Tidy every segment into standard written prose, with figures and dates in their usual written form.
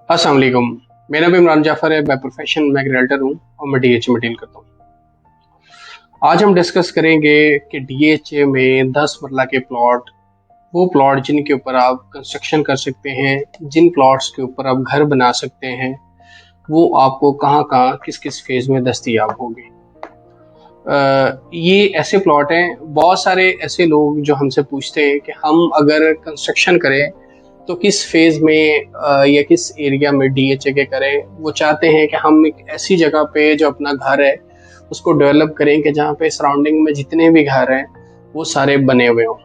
अस्सलाम वालेकुम। मेरा नाम इमरान जाफर है। बाय प्रोफेशन मैं एक रियल्टर हूँ और मैं डीएचए में डील करता हूँ। आज हम डिस्कस करेंगे कि डीएचए में 10 मरला के प्लॉट, वो प्लॉट जिनके ऊपर आप कंस्ट्रक्शन कर सकते हैं, जिन प्लॉट्स के ऊपर आप घर बना सकते हैं, वो आपको कहाँ कहाँ किस किस फेज़ में दस्तयाब होंगे। ये ऐसे प्लॉट हैं, बहुत सारे ऐसे लोग जो हमसे पूछते हैं कि हम अगर कंस्ट्रक्शन करें तो किस फेज़ में या किस एरिया में डीएचए के करें। वो चाहते हैं कि हम एक ऐसी जगह पे जो अपना घर है उसको डेवलप करें कि जहाँ पे सराउंडिंग में जितने भी घर हैं वो सारे बने हुए हों,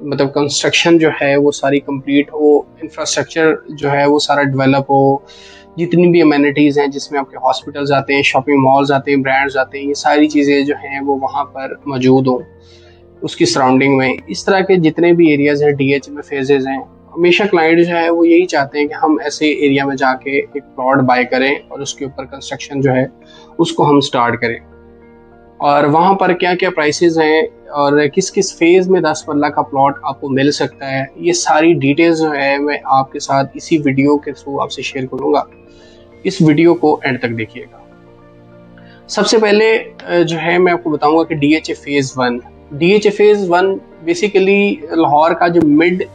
मतलब कंस्ट्रक्शन जो है वो सारी कंप्लीट हो, इंफ्रास्ट्रक्चर जो है वो सारा डेवलप हो, जितनी भी अमेनिटीज़ हैं जिसमें आपके हॉस्पिटल्स आते हैं, शॉपिंग मॉल्स आते हैं, ब्रांड्स आते हैं, ये सारी चीज़ें जो हैं वो वहाँ पर मौजूद हों उसकी सराउंडिंग में। इस तरह के जितने भी एरियाज़ हैं डीएच में फेजेज़ हैं, हमेशा क्लाइंट जो है वो यही चाहते हैं कि हम ऐसे एरिया में जाके एक प्लॉट बाय करें और उसके ऊपर कंस्ट्रक्शन जो है उसको हम स्टार्ट करें। और वहाँ पर क्या क्या प्राइसेस हैं और किस किस फेज़ में 10 मरला का प्लॉट आपको मिल सकता है, ये सारी डिटेल्स जो है मैं आपके साथ इसी वीडियो के थ्रू आपसे शेयर करूँगा। इस वीडियो को एंड तक देखिएगा। सबसे पहले जो है मैं आपको बताऊंगा कि DHA phase 1। DHA phase 1 basically Lahore का जो मिड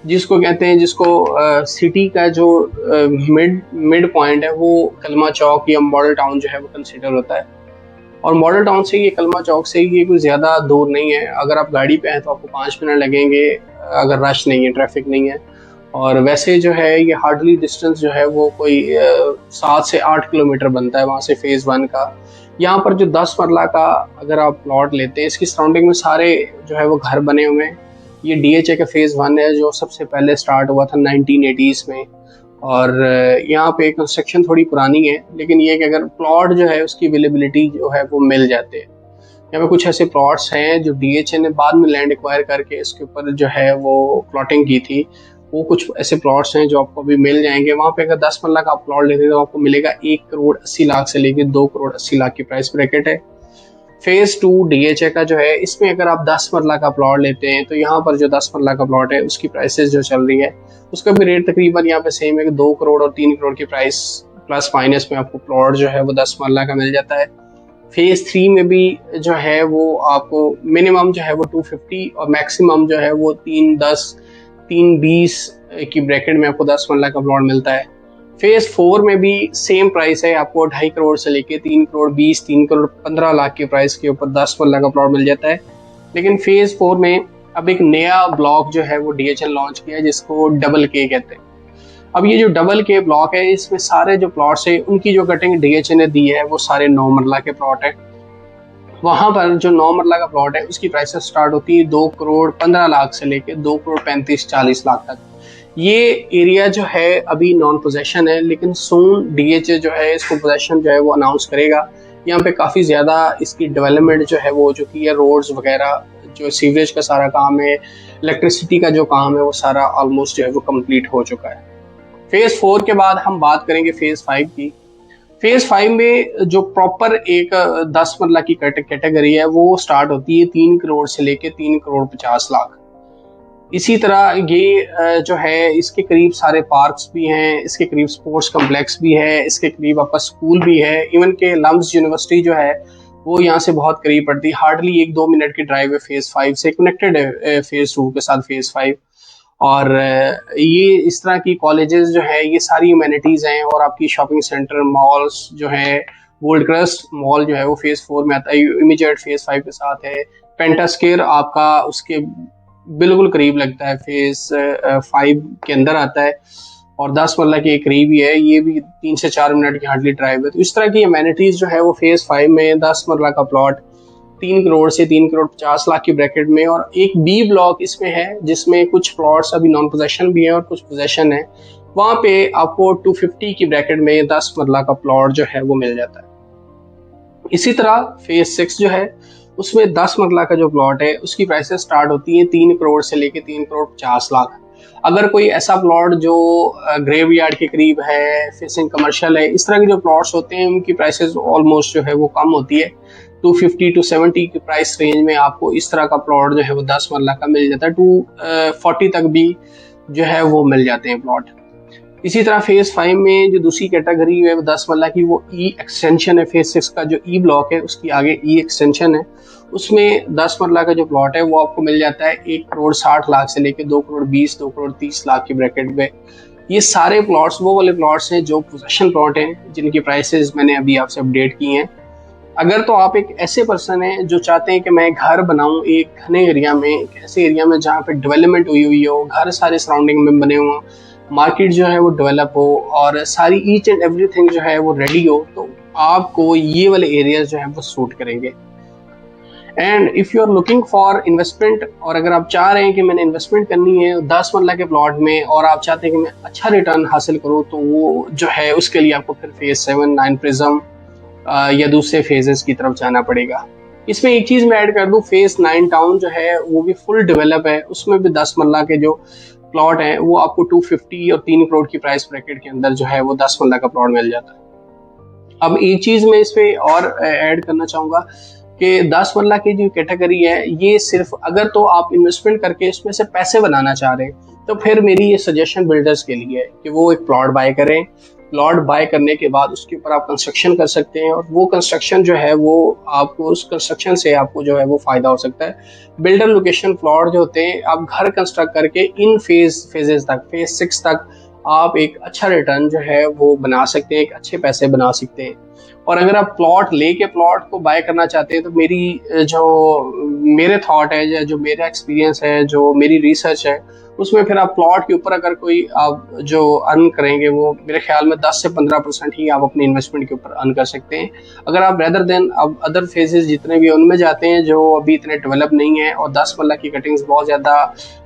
जिसको कहते हैं, जिसको सिटी का जो मिड पॉइंट है वो कलमा चौक या मॉडल टाउन जो है वो कंसिडर होता है। और मॉडल टाउन से ये कलमा चौक से ये कोई ज़्यादा दूर नहीं है। अगर आप गाड़ी पे हैं तो आपको 5 मिनट लगेंगे, अगर रश नहीं है, ट्रैफिक नहीं है। और वैसे जो है ये हार्डली डिस्टेंस जो है वो कोई 7 से 8 किलोमीटर बनता है वहाँ से फेज़ 1 का। यहाँ पर जो 10 मरला का अगर आप प्लॉट लेते हैं, इसकी सराउंडिंग में सारे जो है वो घर बने हुए हैं। ये डीएचए का फेज़ 1 है जो सबसे पहले स्टार्ट हुआ था 1980s में। और यहाँ पे कंस्ट्रक्शन थोड़ी पुरानी है, लेकिन ये कि अगर प्लॉट जो है उसकी अवेलेबिलिटी जो है वो मिल जाते हैं। यहाँ पे कुछ ऐसे प्लॉट्स हैं जो डीएचए ने बाद में लैंड एक्वायर करके इसके ऊपर जो है वो प्लॉटिंग की थी। वो कुछ ऐसे प्लॉट्स हैं जो आपको अभी मिल जाएंगे। वहाँ पे अगर 10 मरला का आप प्लॉट लेते हैं तो आपको मिलेगा 1 करोड़ 80 लाख से लेके 2 करोड़ 80 लाख की प्राइस ब्रैकेट है। फेज़ 2 डीएचए का जो है, इसमें अगर आप 10 मरला का प्लॉट लेते हैं तो यहाँ पर जो 10 मरला का प्लॉट है उसकी प्राइसेस जो चल रही है उसका भी रेट तकरीबन यहाँ पे सेम है कि 2 करोड़ और 3 करोड़ की प्राइस प्लस माइनस में आपको प्लॉट जो है वो 10 मरला का मिल जाता है। फेज़ 3 में भी जो है वो आपको मिनिमम जो है वो 250 और मैक्सिमम जो है वो 310 320 की ब्रैकेट में आपको 10 मरला का प्लॉट मिलता है। फेज़ 4 में भी सेम प्राइस है, आपको 2.5 करोड़ से लेके 3 करोड़ 20 3 करोड़ 15 लाख के प्राइस के ऊपर 10 मरला का प्लॉट मिल जाता है। लेकिन फेज़ 4 में अब एक नया ब्लॉक जो है वो डीएचएल लॉन्च किया है जिसको डबल के कहते हैं। अब ये जो डबल के ब्लॉक है इसमें सारे जो प्लॉट्स है उनकी जो कटिंग डीएचए ने दी है वो सारे 9 मरला के प्लॉट है। वहाँ पर जो 9 मरला का प्लॉट है उसकी प्राइसेस स्टार्ट होती है 2 करोड़ 15 लाख से लेके 2 करोड़ 35-40 लाख तक। ये एरिया जो है अभी नॉन पोजेशन है, लेकिन सून डीएचए जो है इसको पोजेशन जो है वो अनाउंस करेगा। यहाँ पे काफ़ी ज़्यादा इसकी डेवलपमेंट जो है वो चुकी है, रोड्स वगैरह, जो सीवरेज का सारा काम है, इलेक्ट्रिसिटी का जो काम है वो सारा ऑलमोस्ट जो है वो कम्प्लीट हो चुका है। फेज़ 4 के बाद हम बात करेंगे फेज़ 5 की। फेज़ 5 में जो प्रॉपर एक 10 मरला की कैटेगरी है वो स्टार्ट होती है 3 करोड़ से लेके 3 करोड़ 50 लाख। इसी तरह ये जो है इसके करीब सारे पार्क्स भी हैं, इसके करीब स्पोर्ट्स कम्प्लेक्स भी है, इसके करीब आपका स्कूल भी है। इवन के लम्स यूनिवर्सिटी जो है वो यहाँ से बहुत करीब पड़ती है, हार्डली 1-2 मिनट की ड्राइव है। फेज़ 5 से कनेक्टेड है फेज़ 2 के साथ फेज़ 5। और ये इस तरह की कॉलेजेस जो है ये सारी अमेनिटीज़ हैं। और आपकी शॉपिंग सेंटर मॉल्स जो है, गोल्ड क्रस्ट मॉल जो है वो फेज़ 4 में आता है, इमीडिएट फेज़ 5 के साथ है। पेंटास्केयर आपका उसके बिल्कुल करीब लगता है, फेज़ 5 के अंदर आता है और 10 मरला के करीब ही है, ये भी 3 से 4 मिनट की हार्डली ड्राइव है। तो इस तरह की अमेनिटीज़ जो है वो फेज़ 5 में 10 मरला का प्लॉट 3 करोड़ से 3 करोड़ 50 लाख की ब्रैकेट में। और एक बी ब्लॉक इसमें है जिसमें कुछ प्लॉट्स अभी नॉन पोजेशन भी हैं और कुछ पोजेशन है, वहाँ पे आपको 250 की ब्रैकेट में 10 मरला का प्लॉट जो है वो मिल जाता है। इसी तरह फेज़ 6 जो है उसमें 10 मरला का जो प्लॉट है उसकी प्राइसेस स्टार्ट होती है 3 करोड़ से लेके 3 करोड़ 50 लाख। अगर कोई ऐसा प्लॉट जो ग्रेव यार्ड के करीब है, फेसिंग कमर्शियल है, इस तरह के जो प्लॉट्स होते हैं उनकी प्राइसेस ऑलमोस्ट जो है वो कम होती है। 250 to 70 की प्राइस रेंज में आपको इस तरह का प्लॉट जो है वो 10 मरला का मिल जाता है। 240 तक भी जो है वो मिल जाते हैं प्लॉट। इसी तरह फेज 5 में जो दूसरी कैटेगरी है वो 10 मरला की, वो ई एक्सटेंशन है। फेज 6 का जो ई ब्लॉक है उसकी आगे ई एक्सटेंशन है। उसमें 10 मरला का जो प्लॉट है वो आपको मिल जाता है 1,60,00,000 से लेकर 2,20,00,000 2,30,00,000 की ब्रैकेट में। ये सारे प्लॉट्स वो वाले प्लॉट्स हैं जो पोजेशन प्लॉट हैं, जिनकी प्राइसेस मैंने अभी आपसे अपडेट की हैं। अगर तो आप एक ऐसे पर्सन हैं जो चाहते हैं कि मैं घर बनाऊं एक घने एरिया में, एक ऐसे एरिया में जहाँ पे डेवलपमेंट हुई हुई हो, घर सारे सराउंडिंग में बने हुए, मार्केट जो है वो डेवलप हो और सारी ईच एंड एवरीथिंग जो है वो रेडी हो, तो आपको ये वाले एरियाज जो है वो सूट करेंगे। And if you are looking for investment, और अगर आप चाह रहे हैं कि मैंने इन्वेस्टमेंट करनी है 10 मरला के प्लॉट में और आप चाहते हैं कि मैं अच्छा रिटर्न हासिल करूँ, तो वो जो है उसके लिए आपको फिर फेज 7 9 प्रिज्म या दूसरे फेजेस की तरफ जाना पड़ेगा। इसमें एक चीज़ मैं ऐड कर दूं, फेज 9 टाउन जो है वो भी फुल डेवलप है। उसमें भी 10 मरला के जो प्लॉट है वो आपको 250 और 3 करोड़ की प्राइस ब्रैकेट के अंदर जो है वो 10 मरला का प्लॉट मिल जाता है। अब एक चीज़ मैं इस पे और ऐड करना चाहूँगा कि 10 मरला की जो कैटेगरी है ये सिर्फ अगर तो आप इन्वेस्टमेंट करके इसमें से पैसे बनाना चाह रहे हैं, तो फिर मेरी ये सजेशन बिल्डर्स के लिए है कि वो एक प्लॉट बाय करें। प्लॉट बाय करने के बाद उसके ऊपर आप कंस्ट्रक्शन कर सकते हैं और वो कंस्ट्रक्शन जो है वो आपको, उस कंस्ट्रक्शन से आपको जो है वो फ़ायदा हो सकता है। बिल्डर लोकेशन प्लॉट जो होते हैं, आप घर कंस्ट्रक्ट करके इन फेजेस तक, फेज 6 तक आप एक अच्छा रिटर्न जो है वो बना सकते हैं, एक अच्छे पैसे बना सकते हैं। और अगर आप प्लॉट लेके प्लॉट को बाय करना चाहते हैं, तो मेरे थॉट है, जो मेरा एक्सपीरियंस है, जो मेरी रिसर्च है, उसमें फिर आप प्लॉट के ऊपर अगर कोई आप जो अर्न करेंगे, वो मेरे ख्याल में 10 से 15% ही आप अपने इन्वेस्टमेंट के ऊपर अर्न कर सकते हैं। अगर आप रेदर देन अब अदर फेजेस जितने भी उनमें जाते हैं जो अभी इतने डेवलप नहीं है और 10 मरला की कटिंग्स बहुत ज़्यादा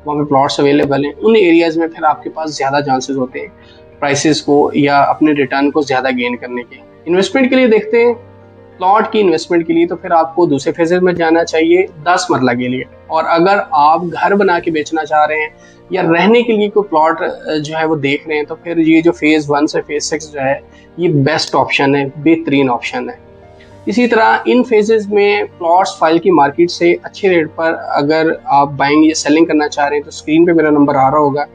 वहाँ पे प्लॉट्स अवेलेबल हैं, उन एरियाज़ में फिर आपके पास ज़्यादा चांसेस होते हैं प्राइसेस को या अपने रिटर्न को ज़्यादा गेन करने के। इन्वेस्टमेंट के लिए देखते हैं, प्लॉट की इन्वेस्टमेंट के लिए तो फिर आपको दूसरे फेजेस में जाना चाहिए 10 मरला के लिए। और अगर आप घर बना के बेचना चाह रहे हैं या रहने के लिए कोई प्लॉट जो है वो देख रहे हैं, तो फिर ये जो फेज 1 से फेज 6 जो है ये बेस्ट ऑप्शन है, बेहतरीन ऑप्शन है। इसी तरह इन फेजेस में प्लॉट्स फाइल की मार्केट से अच्छे रेट पर अगर आप बाइंग या सेलिंग करना चाह रहे हैं, तो स्क्रीन पे मेरा नंबर आ रहा होगा,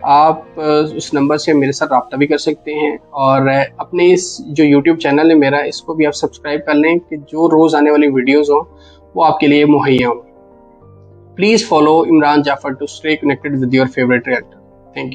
आप उस नंबर से मेरे साथ रब्ता भी कर सकते हैं। और अपने इस जो यूट्यूब चैनल है मेरा, इसको भी आप सब्सक्राइब कर लें कि जो रोज़ आने वाली वीडियोज़ हों वो आपके लिए मुहैया हों। Please follow Imran Jafar to stay connected with your favourite realtor. Thank you.